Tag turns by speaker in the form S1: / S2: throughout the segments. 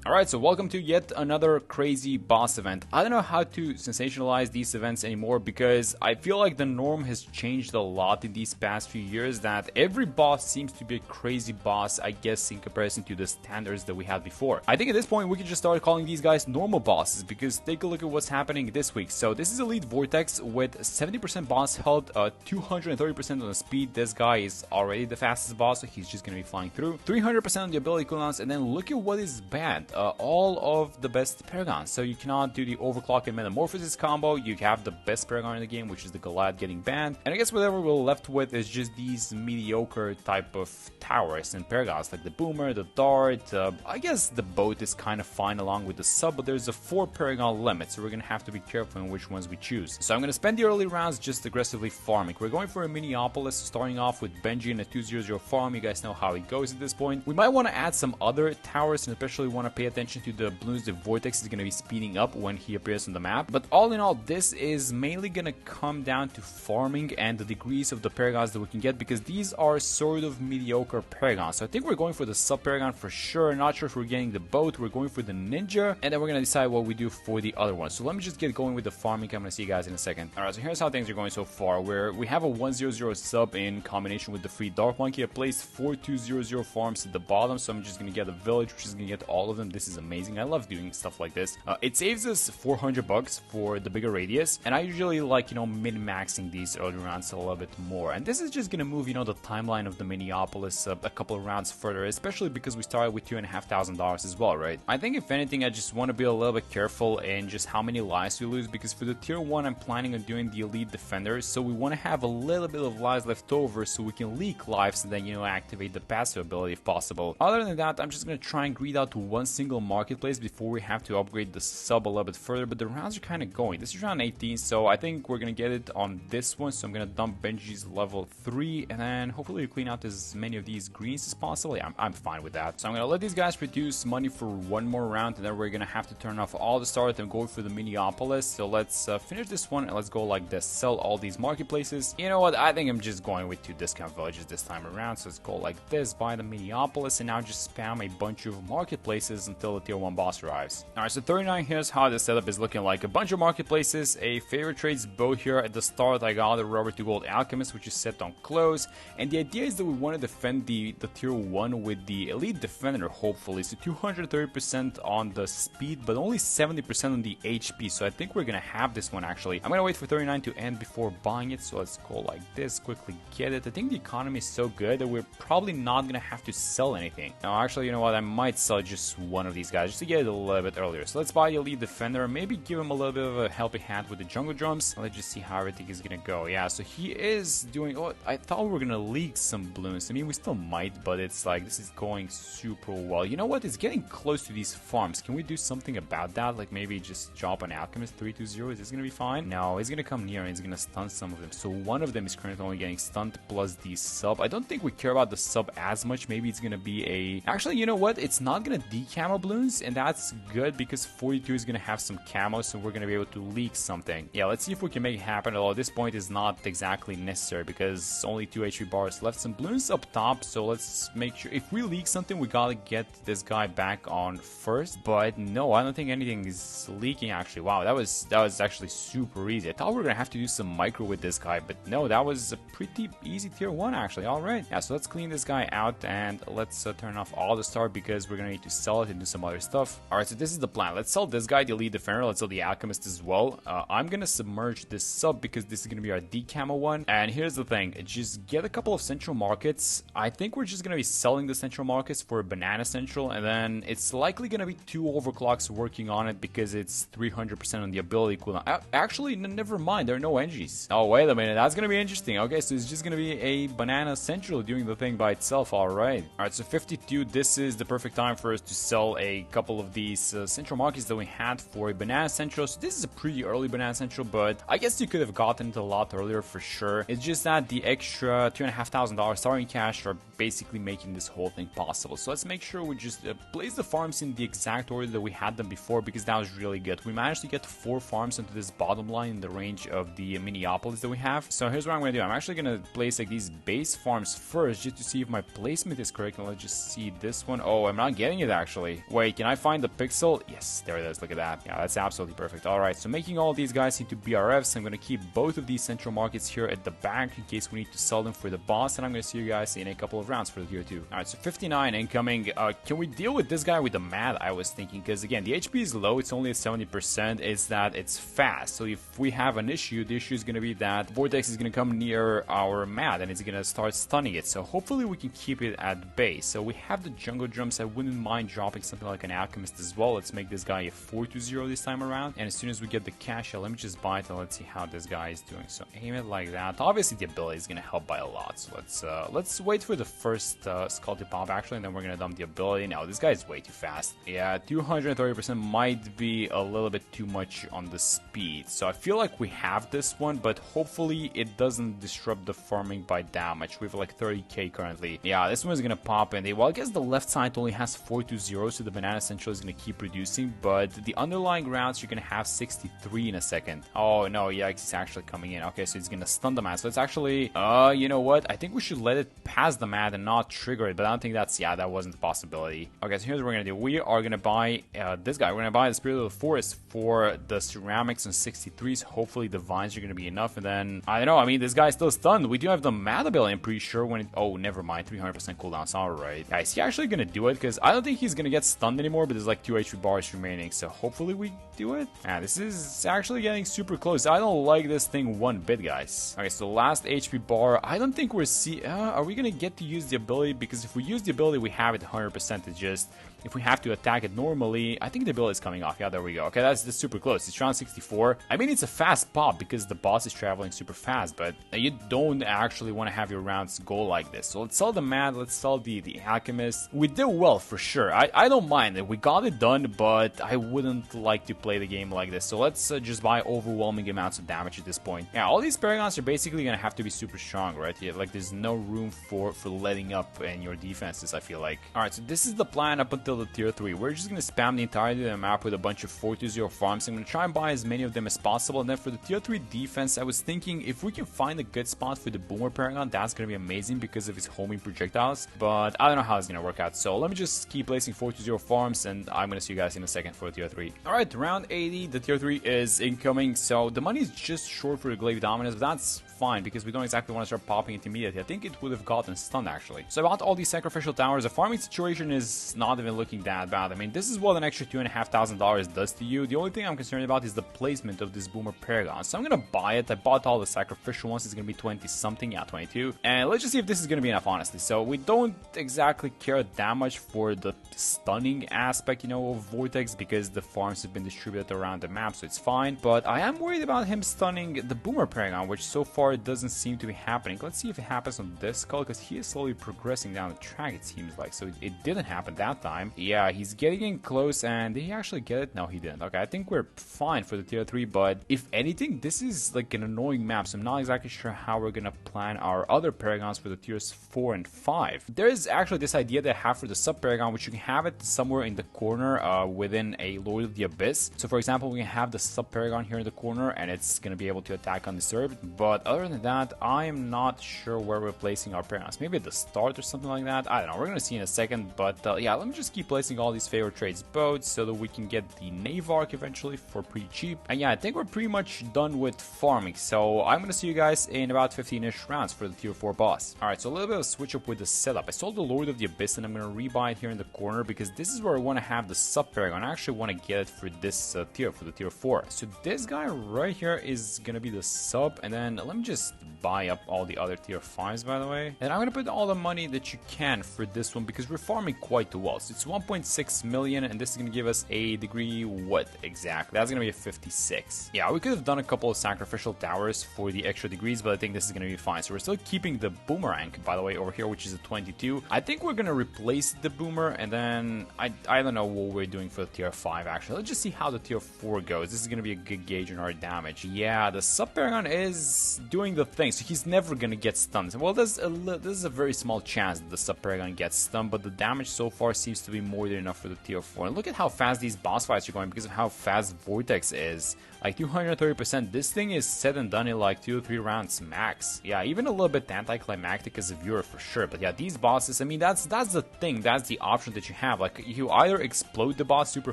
S1: Alright, so welcome to yet another crazy boss event. I don't know how to sensationalize these events anymore because I feel like the norm has changed a lot in these past few years, that every boss seems to be a crazy boss, I guess, in comparison to the standards that we had before. I think at this point we could just start calling these guys normal bosses, because take a look at what's happening this week. So this is Elite Vortex with 70% boss health, 230% on the speed. This guy is already the fastest boss, so he's just gonna be flying through. 300% on the ability cooldowns, and then look at what is banned. All of the best paragons. So you cannot do the overclock and metamorphosis combo. You have the best paragon in the game, which is the Goliath, getting banned. And I guess whatever we're left with is just these mediocre type of towers and paragons, like the boomer, the dart. I guess the boat is kind of fine along with the sub, but there's a 4 paragon limit, so we're gonna have to be careful in which ones we choose. So I'm gonna spend the early rounds just aggressively farming. We're going for a Minneapolis, starting off with Benji in a 200 farm. You guys know how it goes at this point. We might want to add some other towers, and especially want to pay attention to the Bloons. The Vortex is going to be speeding up when he appears on the map. But all in all, this is mainly going to come down to farming and the degrees of the paragons that we can get, because these are sort of mediocre paragons. So I think we're going for the sub paragon for sure. Not sure if we're getting the boat. We're going for the ninja, and then we're going to decide what we do for the other one. So let me just get going with the farming. I'm going to see you guys in a second. Alright, so here's how things are going so far. Where we have a 100 sub in combination with the free Dark Monkey. I placed 4 200 farms at the bottom, so I'm just going to get a village, which is going to get all of them. This is amazing. I love doing stuff like this. It saves us 400 bucks for the bigger radius, and I usually like, min-maxing these early rounds a little bit more. And this is just gonna move, the timeline of the Minneapolis a couple of rounds further, especially because we started with $2,500 as well, right? I think if anything, I just want to be a little bit careful in just how many lives we lose, because for the tier 1, I'm planning on doing the Elite Defender, so we want to have a little bit of lives left over so we can leak lives and then, activate the passive ability if possible. Other than that, I'm just gonna try and greed out to one single marketplace before we have to upgrade the sub a little bit further, but the rounds are kind of going. This is round 18, so I think we're gonna get it on this one. So I'm gonna dump Benji's level 3, and then hopefully clean out as many of these greens as possible. Yeah, I'm fine with that. So I'm gonna let these guys produce money for one more round, and then we're gonna have to turn off all the stars and go for the Minneapolis. So let's finish this one, and let's go like this. Sell all these marketplaces. You know what? I think I'm just going with 2 discount villages this time around. So let's go like this, buy the Minneapolis, and now just spam a bunch of marketplaces until the tier 1 boss arrives. Alright, so 39, here's how the setup is looking like. A bunch of marketplaces, a favorite trades boat here. At the start, I got the Rubber to Gold Alchemist, which is set on close. And the idea is that we want to defend the tier 1 with the Elite Defender, hopefully. So 230% on the speed, but only 70% on the HP. So I think we're going to have this one, actually. I'm going to wait for 39 to end before buying it. So let's go like this, quickly get it. I think the economy is so good that we're probably not going to have to sell anything. Now, actually, you know what? I might sell just one of these guys just to get it a little bit earlier. So let's buy the Elite Defender, maybe give him a little bit of a helping hand with the jungle drums. Let's just see how everything is gonna go. Yeah, so he is doing... Oh, I thought we were gonna leak some balloons. I mean, we still might, but it's like, this is going super well. You know what? It's getting close to these farms. Can we do something about that? Like maybe just drop an Alchemist 320. Is this gonna be fine? No, he's gonna come near and he's gonna stun some of them. So one of them is currently only getting stunned plus the sub. I don't think we care about the sub as much. Maybe it's gonna be a... Actually, you know what? It's not gonna decamo balloons, and that's good because 42 is gonna have some camo, so we're gonna be able to leak something. Yeah, let's see if we can make it happen. Although this point is not exactly necessary because only 2 HP bars left. Some balloons up top, so let's make sure if we leak something, we gotta get this guy back on first. But no, I don't think anything is leaking actually. Wow, that was actually super easy. I thought we were gonna have to do some micro with this guy, but no, that was a pretty easy tier 1 actually. All right, yeah, so let's clean this guy out and let's turn off all the star because we're gonna need to sell it and do some other stuff. All right, so this is the plan. Let's sell this guy, the Elite Defender. Let's sell the Alchemist as well. I'm gonna submerge this sub because this is gonna be our decamo one. And here's the thing, just get a couple of central markets. I think we're just gonna be selling the central markets for Banana Central, and then it's likely gonna be 2 overclocks working on it because it's 300% on the ability cooldown. Actually, never mind, there are no NGs. Oh, wait a minute, that's gonna be interesting. Okay, so it's just gonna be a Banana Central doing the thing by itself. All right, so 52, this is the perfect time for us to sell a couple of these central markets that we had for a Banana Central. So this is a pretty early Banana Central, but I guess you could have gotten it a lot earlier for sure. It's just that the extra $2,500 starting cash are basically making this whole thing possible. So let's make sure we just place the farms in the exact order that we had them before, because that was really good. We managed to get 4 farms into this bottom line in the range of the Minneapolis that we have. So here's what I'm going to do. I'm actually going to place like these base farms first just to see if my placement is correct. And let's just see this one. Oh, I'm not getting it actually. actually. Wait, can I find the pixel? Yes, there it is. Look at that. Yeah, that's absolutely perfect. Alright, so making all these guys into BRFs, I'm going to keep both of these central markets here at the back in case we need to sell them for the boss, and I'm going to see you guys in a couple of rounds for the tier 2. Alright, so 59 incoming. Can we deal with this guy with the mad? I was thinking, because again, the HP is low, it's only at 70%, is that it's fast. So if we have an issue, the issue is going to be that Vortex is going to come near our mad and it's going to start stunning it. So hopefully we can keep it at bay. So we have the jungle drums. I wouldn't mind dropping something like an alchemist as well. Let's make this guy a 4-0 this time around. And as soon as we get the cash, let me just buy it and let's see how this guy is doing. So aim it like that. Obviously the ability is going to help by a lot. So let's wait for the first skull to pop actually, and then we're going to dump the ability. Now this guy is way too fast. Yeah, 230% might be a little bit too much on the speed. So I feel like we have this one, but hopefully it doesn't disrupt the farming by that much. We have like 30k currently. Yeah, this one is going to pop in. Well, I guess the left side only has 4-0, so the banana central is going to keep reducing, but the underlying routes you're going to have 63 in a second. Oh no, yeah, it's actually coming in. Okay, so it's going to stun the mad. So it's actually, you know what? I think we should let it pass the mad and not trigger it, but I don't think that's, yeah, that wasn't a possibility. Okay, so here's what we're going to do. We are going to buy this guy. We're going to buy the Spirit of the Forest for the ceramics and 63s. Hopefully the vines are going to be enough, and then, I don't know, I mean, this guy's still stunned. We do have the mad ability, I'm pretty sure, when it, oh, never mind, 300% cooldowns. Alright. Guys, he actually going to do it? Because I don't think he's going to get stunned anymore, but there's like 2 HP bars remaining, so hopefully we do it. Yeah, this is actually getting super close. I don't like this thing one bit, guys. Okay, so last HP bar, I don't think we're are we going to get to use the ability? Because if we use the ability, we have it 100%. It's just, if we have to attack it normally, I think the ability is coming off. Yeah, there we go. Okay, that's super close. It's round 64. I mean, it's a fast pop because the boss is traveling super fast, but you don't actually want to have your rounds go like this. So let's sell the mad, let's sell the alchemist. We did well for sure. I don't mind it. We got it done, but I wouldn't like to play the game like this. So let's just buy overwhelming amounts of damage at this point. Yeah, all these paragons are basically gonna have to be super strong, right? Yeah, like there's no room for letting up in your defenses, I feel like. Alright, so this is the plan up until the tier 3. We're just gonna spam the entirety of the map with a bunch of 4-0 farms. I'm gonna try and buy as many of them as possible, and then for the tier 3 defense, I was thinking if we can find a good spot for the boomer paragon, that's gonna be amazing because of his homing projectiles, but I don't know how it's gonna work out. So let me just keep placing 4-0 farms, and I'm gonna see you guys in a second for the tier 3. Alright, round 80, the tier 3 is incoming, so the money is just short for the glaive dominance, but that's fine because we don't exactly want to start popping it immediately. I think it would have gotten stunned actually. So about all these sacrificial towers, the farming situation is not even looking that bad. I mean, this is what an extra $2,500 does to you. The only thing I'm concerned about is the placement of this boomer paragon. So I'm gonna buy it. I bought all the sacrificial ones. It's gonna be 20 something, yeah, 22. And let's just see if this is gonna be enough, honestly. So we don't exactly care that much for the stunning aspect, you know, of Vortex because the farms have been distributed around the map, so it's fine. But I am worried about him stunning the boomer paragon, which so far it doesn't seem to be happening. Let's see if it happens on this skull because he is slowly progressing down the track, it seems like. So it didn't happen that time. Yeah, he's getting in close, and did he actually get it? No, he didn't. Okay, I think we're fine for the tier 3, but if anything, this is like an annoying map, so I'm not exactly sure how we're gonna plan our other paragons for the tiers 4 and 5. There is actually this idea that I have for the sub paragon, which you can have it somewhere in the corner within a Lord of the Abyss. So for example, we can have the sub paragon here in the corner, and it's gonna be able to attack undisturbed. But other than that, I am not sure where we're placing our paragons. Maybe at the start or something like that. I don't know. We're gonna see in a second. But yeah, let me just keep placing all these favorite trades boats so that we can get the Navark eventually for pretty cheap. And yeah, I think we're pretty much done with farming. So I'm gonna see you guys in about 15-ish rounds for the tier 4 boss. Alright, so a little bit of a switch up with the setup. I sold the Lord of the Abyss and I'm gonna rebuy it here in the corner because this is where I want to have the sub paragon. I actually want to get it for this tier, for the tier 4. So this guy right here is gonna be the sub, and then let me just buy up all the other tier 5s, by the way. And I'm gonna put all the money that you can for this one because we're farming quite well. So it's 1.6 million, and this is gonna give us a degree, what exactly? That's gonna be a 56. Yeah, we could have done a couple of sacrificial towers for the extra degrees, but I think this is gonna be fine. So we're still keeping the boomerang, by the way, over here, which is a 22. I think we're gonna replace the boomer, and then I don't know what we're doing for the tier 5 actually. Let's just see how the tier 4 goes. This is gonna be a good gauge on our damage. Yeah, the sub paragon is doing doing the thing, so he's never gonna get stunned. Well, this is a very small chance that the Sub Paragon gets stunned, but the damage so far seems to be more than enough for the tier 4. And look at how fast these boss fights are going because of how fast Vortex is. Like 230%, this thing is said and done in like 2 or 3 rounds max. Yeah, even a little bit anticlimactic as a viewer for sure. But yeah, these bosses, I mean, that's the thing, that's the option that you have. Like, you either explode the boss super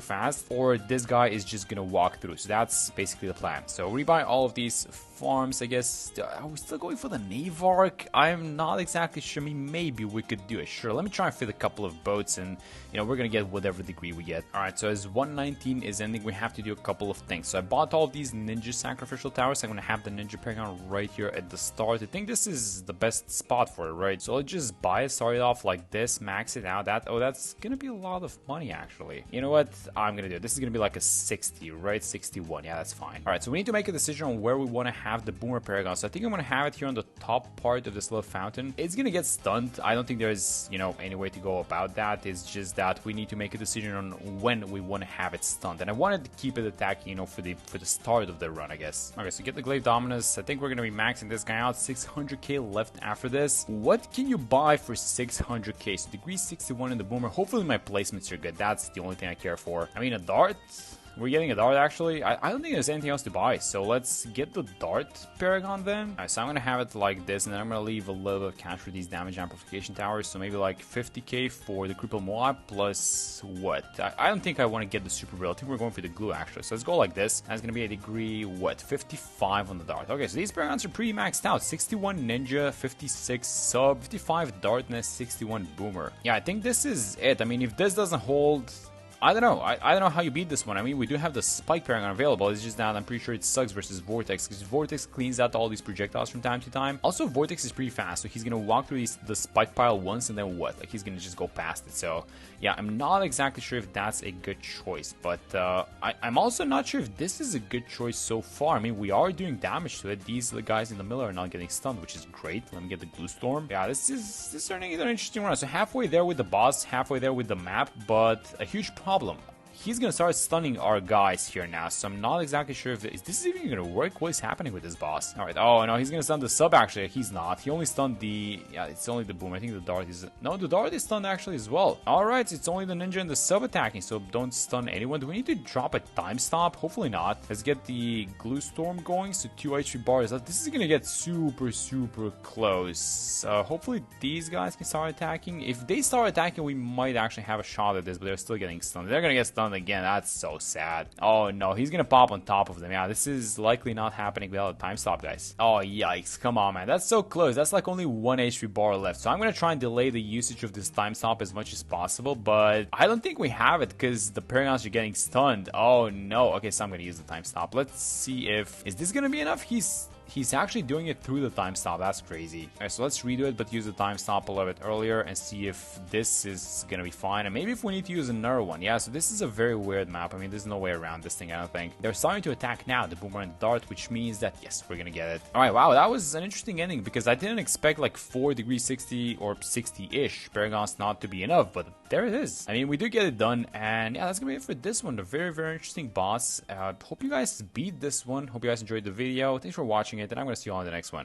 S1: fast, or this guy is just gonna walk through. So that's basically the plan. So rebuy all of these farms, I guess. Are we still going for the Navark? I'm not exactly sure. I mean, maybe we could do it. Sure, let me try and fit a couple of boats, and you know, we're gonna get whatever degree we get. Alright, so as 119 is ending, we have to do a couple of things. So I bought all of these ninja sacrificial towers. I'm gonna have the ninja paragon right here at the start. I think this is the best spot for it, right? So let's just buy it, start it off like this, max it out. That's gonna be a lot of money actually. You know what? I'm gonna do it. This is gonna be like a 60, right? 61. Yeah, that's fine. Alright, so we need to make a decision on where we want to have the boomer paragon. So I think I'm gonna have it here on the top part of this little fountain. It's gonna get stunned. I don't think there's, you know, any way to go about that. It's just that we need to make a decision on when we want to have it stunned. And I wanted to keep it attacking, you know, for the start of the run, I guess. Okay, so get the Glaive Dominus. I think we're gonna be maxing this guy out. 600k left after this. What can you buy for 600k? So degree 61 in the boomer. Hopefully my placements are good. That's the only thing I care for. I mean, a dart. We're getting a dart actually. I don't think there's anything else to buy, so let's get the dart paragon then. Alright, so I'm gonna have it like this, and then I'm gonna leave a little bit of cash for these damage amplification towers, so maybe like 50k for the cripple moab plus what? I don't think I want to get the super barrel. I think we're going for the glue actually, so let's go like this. That's gonna be a degree what? 55 on the dart. Okay, so these paragons are pretty maxed out. 61 ninja, 56 sub, 55 darkness, 61 boomer. Yeah, I think this is it. I mean, if this doesn't hold, I don't know. I don't know how you beat this one. I mean, we do have the Spike Paragon available. It's just that I'm pretty sure it sucks versus Vortex, because Vortex cleans out all these projectiles from time to time. Also, Vortex is pretty fast, so he's gonna walk through the Spike Pile once, and then what? Like, he's gonna just go past it. So, yeah, I'm not exactly sure if that's a good choice, but I'm also not sure if this is a good choice so far. I mean, we are doing damage to it. These guys in the middle are not getting stunned, which is great. Let me get the Glue Storm. Yeah, this is turning into an interesting run. So halfway there with the boss, halfway there with the map, but a huge problem. He's gonna start stunning our guys here now, so I'm not exactly sure if this is even gonna work. What is happening with this boss? Alright, oh no, he's gonna stun the sub actually. He's not. He only stunned the, yeah, it's only the boom. I think the dart is, no, the dart is stunned actually as well. Alright, so it's only the ninja and the sub attacking, so don't stun anyone. Do we need to drop a time stop? Hopefully not. Let's get the glue storm going, so 2 HP bars. This is gonna get super close. Hopefully these guys can start attacking. If they start attacking, we might actually have a shot at this, but they're still getting stunned. They're gonna get stunned again. That's so sad. Oh no, he's gonna pop on top of them. Yeah, this is likely not happening without a time stop, guys. Oh yikes, come on man, that's so close. That's like only 1 HP bar left, so I'm gonna try and delay the usage of this time stop as much as possible, but I don't think we have it because the paragons are getting stunned. Oh no. Okay, so I'm gonna use the time stop. Let's see if, is this gonna be enough? He's actually doing it through the time stop. That's crazy. Alright, so let's redo it, but use the time stop a little bit earlier and see if this is gonna be fine. And maybe if we need to use another one. Yeah, so this is a very weird map. I mean, there's no way around this thing, I don't think. They're starting to attack now, the boomer and the dart, which means that, yes, we're gonna get it. Alright, wow, that was an interesting ending because I didn't expect like 4 degree 60 or 60-ish paragons not to be enough, but there it is. I mean, we do get it done, and yeah, that's gonna be it for this one. A very interesting boss. Hope you guys beat this one. Hope you guys enjoyed the video. Thanks for watching it, and I'm gonna see you all in the next one.